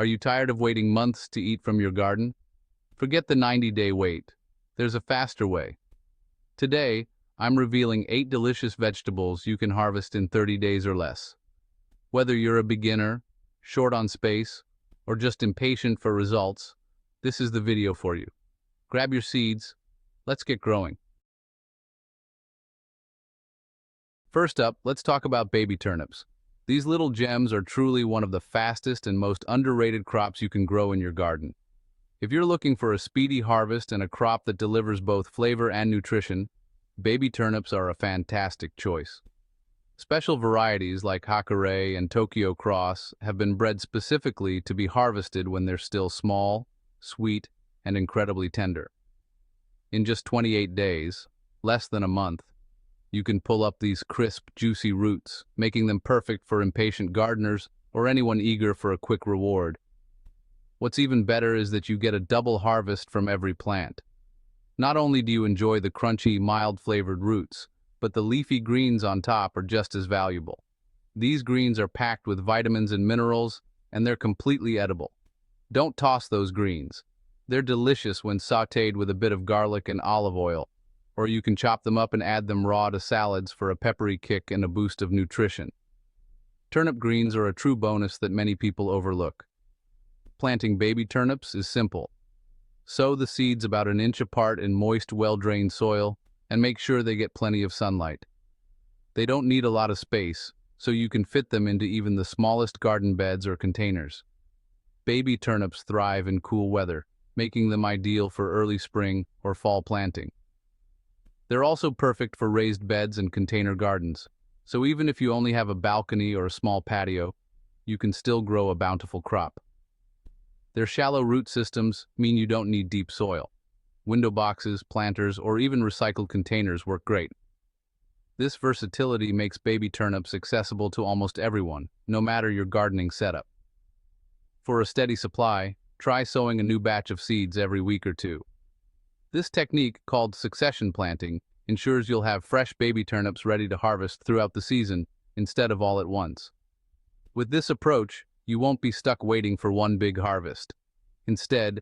Are you tired of waiting months to eat from your garden? Forget the 90-day wait. There's a faster way. Today, I'm revealing 8 delicious vegetables you can harvest in 30 days or less. Whether you're a beginner, short on space, or just impatient for results, this is the video for you. Grab your seeds. Let's get growing. First up, let's talk about baby turnips. These little gems are truly one of the fastest and most underrated crops you can grow in your garden. If you're looking for a speedy harvest and a crop that delivers both flavor and nutrition, baby turnips are a fantastic choice. Special varieties like Hakare and Tokyo Cross have been bred specifically to be harvested when they're still small, sweet, and incredibly tender. In just 28 days, less than a month, you can pull up these crisp, juicy roots, making them perfect for impatient gardeners or anyone eager for a quick reward. What's even better is that you get a double harvest from every plant. Not only do you enjoy the crunchy, mild-flavored roots, but the leafy greens on top are just as valuable. These greens are packed with vitamins and minerals, and they're completely edible. Don't toss those greens. They're delicious when sautéed with a bit of garlic and olive oil, or you can chop them up and add them raw to salads for a peppery kick and a boost of nutrition. Turnip greens are a true bonus that many people overlook. Planting baby turnips is simple. Sow the seeds about an inch apart in moist, well-drained soil, and make sure they get plenty of sunlight. They don't need a lot of space, so you can fit them into even the smallest garden beds or containers. Baby turnips thrive in cool weather, making them ideal for early spring or fall planting. They're also perfect for raised beds and container gardens, so even if you only have a balcony or a small patio, you can still grow a bountiful crop. Their shallow root systems mean you don't need deep soil. Window boxes, planters, or even recycled containers work great. This versatility makes baby turnips accessible to almost everyone, no matter your gardening setup. For a steady supply, try sowing a new batch of seeds every week or two. This technique, called succession planting, ensures you'll have fresh baby turnips ready to harvest throughout the season instead of all at once. With this approach, you won't be stuck waiting for one big harvest. Instead,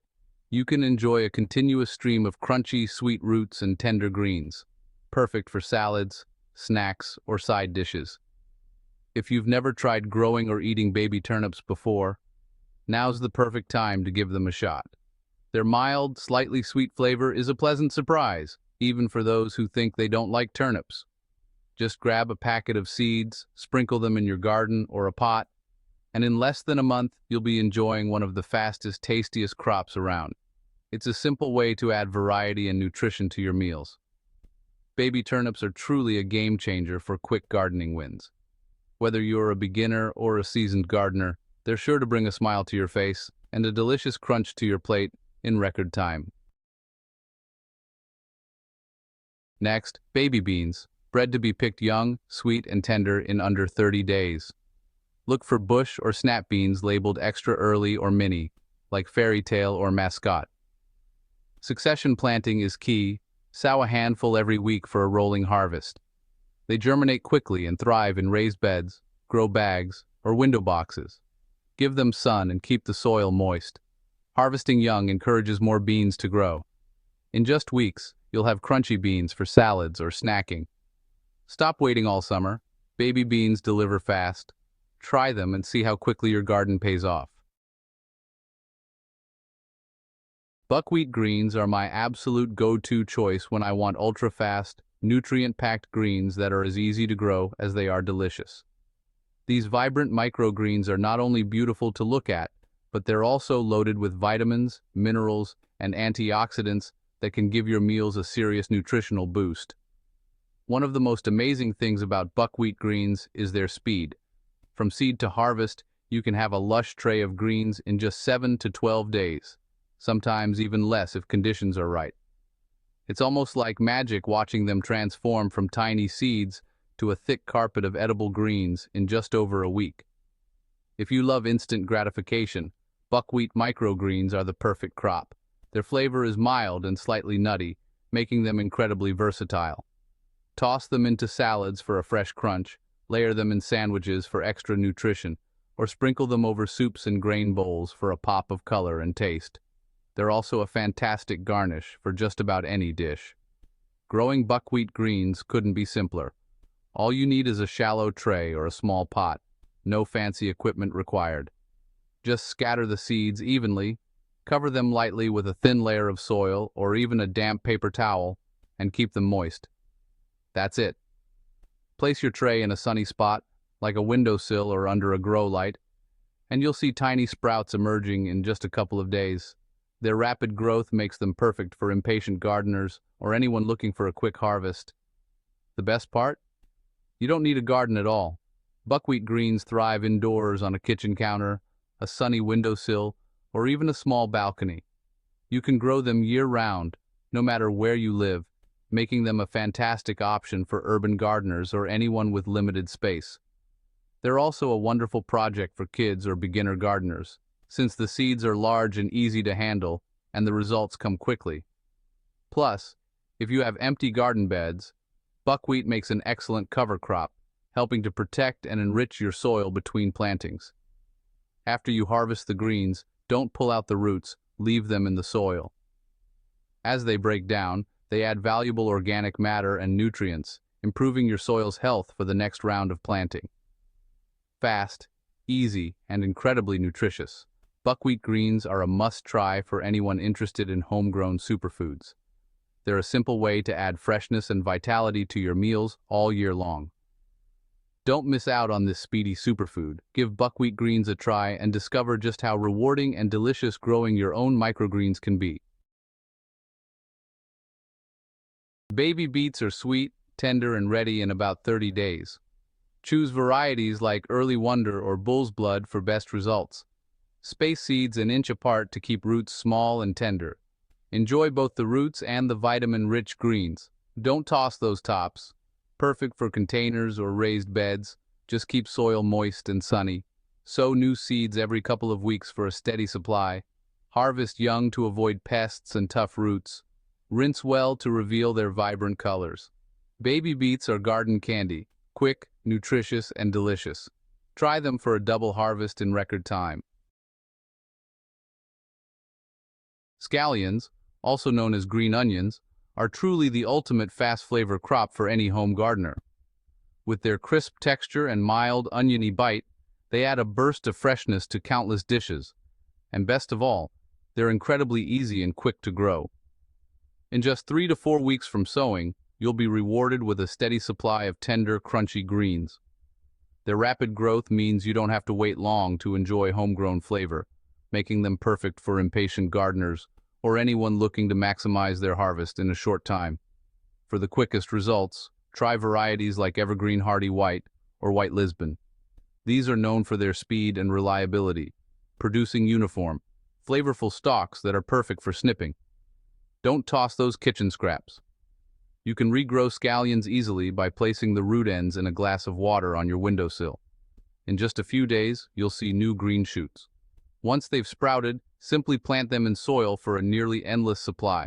you can enjoy a continuous stream of crunchy, sweet roots and tender greens, perfect for salads, snacks, or side dishes. If you've never tried growing or eating baby turnips before, now's the perfect time to give them a shot. Their mild, slightly sweet flavor is a pleasant surprise, even for those who think they don't like turnips. Just grab a packet of seeds, sprinkle them in your garden or a pot, and in less than a month, you'll be enjoying one of the fastest, tastiest crops around. It's a simple way to add variety and nutrition to your meals. Baby turnips are truly a game changer for quick gardening wins. Whether you're a beginner or a seasoned gardener, they're sure to bring a smile to your face and a delicious crunch to your plate in record time. Next, baby beans, bred to be picked young, sweet, and tender in under 30 days. Look for bush or snap beans labeled extra early or mini, like fairy tale or mascot. Succession planting is key. Sow a handful every week for a rolling harvest. They germinate quickly and thrive in raised beds, grow bags, or window boxes. Give them sun and keep the soil moist. Harvesting young encourages more beans to grow. In just weeks, you'll have crunchy beans for salads or snacking. Stop waiting all summer. Baby beans deliver fast. Try them and see how quickly your garden pays off. Buckwheat greens are my absolute go-to choice when I want ultra-fast, nutrient-packed greens that are as easy to grow as they are delicious. These vibrant microgreens are not only beautiful to look at, but they're also loaded with vitamins, minerals, and antioxidants that can give your meals a serious nutritional boost. One of the most amazing things about buckwheat greens is their speed. From seed to harvest, you can have a lush tray of greens in just 7 to 12 days, sometimes even less if conditions are right. It's almost like magic watching them transform from tiny seeds to a thick carpet of edible greens in just over a week. If you love instant gratification, buckwheat microgreens are the perfect crop. Their flavor is mild and slightly nutty, making them incredibly versatile. Toss them into salads for a fresh crunch, layer them in sandwiches for extra nutrition, or sprinkle them over soups and grain bowls for a pop of color and taste. They're also a fantastic garnish for just about any dish. Growing buckwheat greens couldn't be simpler. All you need is a shallow tray or a small pot. No fancy equipment required. Just scatter the seeds evenly, cover them lightly with a thin layer of soil or even a damp paper towel, and keep them moist. That's it. Place your tray in a sunny spot, like a windowsill or under a grow light, and you'll see tiny sprouts emerging in just a couple of days. Their rapid growth makes them perfect for impatient gardeners or anyone looking for a quick harvest. The best part? You don't need a garden at all. Buckwheat greens thrive indoors on a kitchen counter, a sunny windowsill, or even a small balcony. You can grow them year-round, no matter where you live, making them a fantastic option for urban gardeners or anyone with limited space. They're also a wonderful project for kids or beginner gardeners, since the seeds are large and easy to handle, and the results come quickly. Plus, if you have empty garden beds, buckwheat makes an excellent cover crop, helping to protect and enrich your soil between plantings. After you harvest the greens, don't pull out the roots, leave them in the soil. As they break down, they add valuable organic matter and nutrients, improving your soil's health for the next round of planting. Fast, easy, and incredibly nutritious, buckwheat greens are a must-try for anyone interested in homegrown superfoods. They're a simple way to add freshness and vitality to your meals all year long. Don't miss out on this speedy superfood. Give buckwheat greens a try and discover just how rewarding and delicious growing your own microgreens can be. Baby beets are sweet, tender, and ready in about 30 days. Choose varieties like Early Wonder or Bull's Blood for best results. Space seeds an inch apart to keep roots small and tender. Enjoy both the roots and the vitamin-rich greens. Don't toss those tops. Perfect for containers or raised beds. Just keep soil moist and sunny. Sow new seeds every couple of weeks for a steady supply. Harvest young to avoid pests and tough roots. Rinse well to reveal their vibrant colors. Baby beets are garden candy, quick, nutritious, and delicious. Try them for a double harvest in record time. Scallions, also known as green onions, are truly the ultimate fast flavor crop for any home gardener. With their crisp texture and mild, oniony bite, they add a burst of freshness to countless dishes. And best of all, they're incredibly easy and quick to grow. In just 3 to 4 weeks from sowing, you'll be rewarded with a steady supply of tender, crunchy greens. Their rapid growth means you don't have to wait long to enjoy homegrown flavor, making them perfect for impatient gardeners or anyone looking to maximize their harvest in a short time. For the quickest results, try varieties like Evergreen Hardy White or White Lisbon. These are known for their speed and reliability, producing uniform, flavorful stalks that are perfect for snipping. Don't toss those kitchen scraps. You can regrow scallions easily by placing the root ends in a glass of water on your windowsill. In just a few days, you'll see new green shoots. Once they've sprouted, simply plant them in soil for a nearly endless supply.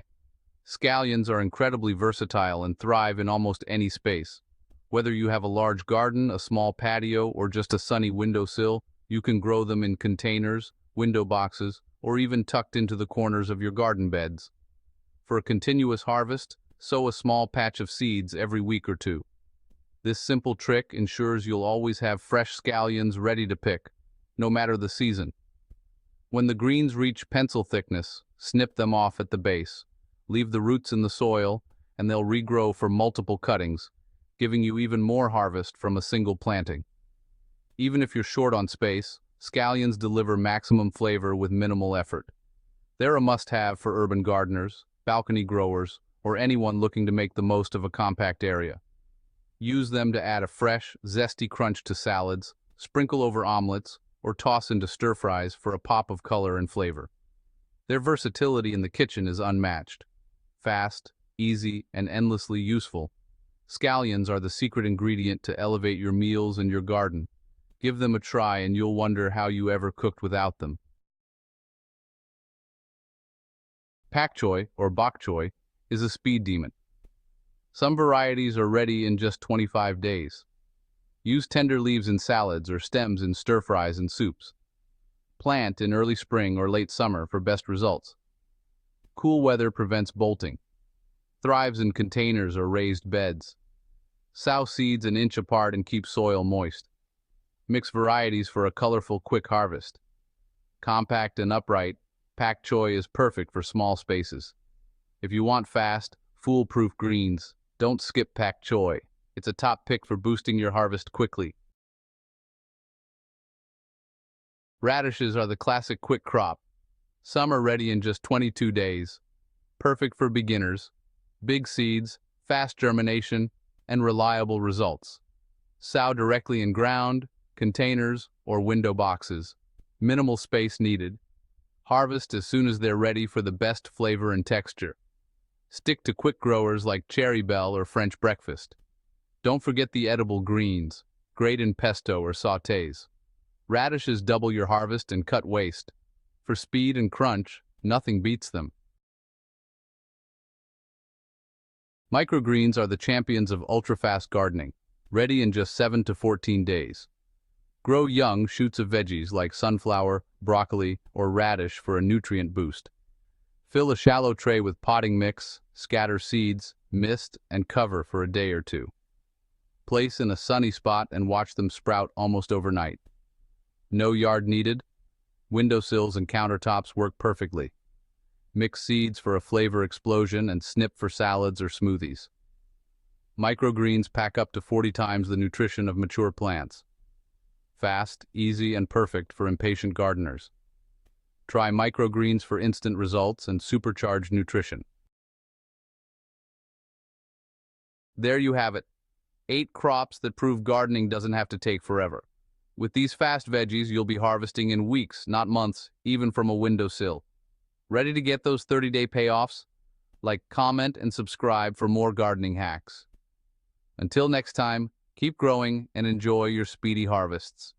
Scallions are incredibly versatile and thrive in almost any space. Whether you have a large garden, a small patio, or just a sunny windowsill, you can grow them in containers, window boxes, or even tucked into the corners of your garden beds. For a continuous harvest, sow a small patch of seeds every week or two. This simple trick ensures you'll always have fresh scallions ready to pick, no matter the season. When the greens reach pencil thickness, snip them off at the base. Leave the roots in the soil, and they'll regrow for multiple cuttings, giving you even more harvest from a single planting. Even if you're short on space, scallions deliver maximum flavor with minimal effort. They're a must-have for urban gardeners, balcony growers, or anyone looking to make the most of a compact area. Use them to add a fresh, zesty crunch to salads, sprinkle over omelets, or toss into stir-fries for a pop of color and flavor. Their versatility in the kitchen is unmatched. Fast, easy, and endlessly useful, scallions are the secret ingredient to elevate your meals in your garden. Give them a try and you'll wonder how you ever cooked without them. Pak choy, or bok choy, is a speed demon. Some varieties are ready in just 25 days. Use tender leaves in salads or stems in stir-fries and soups. Plant in early spring or late summer for best results. Cool weather prevents bolting. Thrives in containers or raised beds. Sow seeds an inch apart and keep soil moist. Mix varieties for a colorful, quick harvest. Compact and upright, pak choy is perfect for small spaces. If you want fast, foolproof greens, don't skip pak choy. It's a top pick for boosting your harvest quickly. Radishes are the classic quick crop. Some are ready in just 22 days. Perfect for beginners. Big seeds, fast germination, and reliable results. Sow directly in ground, containers, or window boxes. Minimal space needed. Harvest as soon as they're ready for the best flavor and texture. Stick to quick growers like cherry bell or French breakfast. Don't forget the edible greens, great in pesto or sautés. Radishes double your harvest and cut waste. For speed and crunch, nothing beats them. Microgreens are the champions of ultra-fast gardening, ready in just 7 to 14 days. Grow young shoots of veggies like sunflower, broccoli, or radish for a nutrient boost. Fill a shallow tray with potting mix, scatter seeds, mist, and cover for a day or two. Place in a sunny spot and watch them sprout almost overnight. No yard needed. Windowsills and countertops work perfectly. Mix seeds for a flavor explosion and snip for salads or smoothies. Microgreens pack up to 40 times the nutrition of mature plants. Fast, easy, and perfect for impatient gardeners. Try microgreens for instant results and supercharged nutrition. There you have it. 8 crops that prove gardening doesn't have to take forever. With these fast veggies, you'll be harvesting in weeks, not months, even from a windowsill. Ready to get those 30-day payoffs? Like, comment, and subscribe for more gardening hacks. Until next time, keep growing and enjoy your speedy harvests.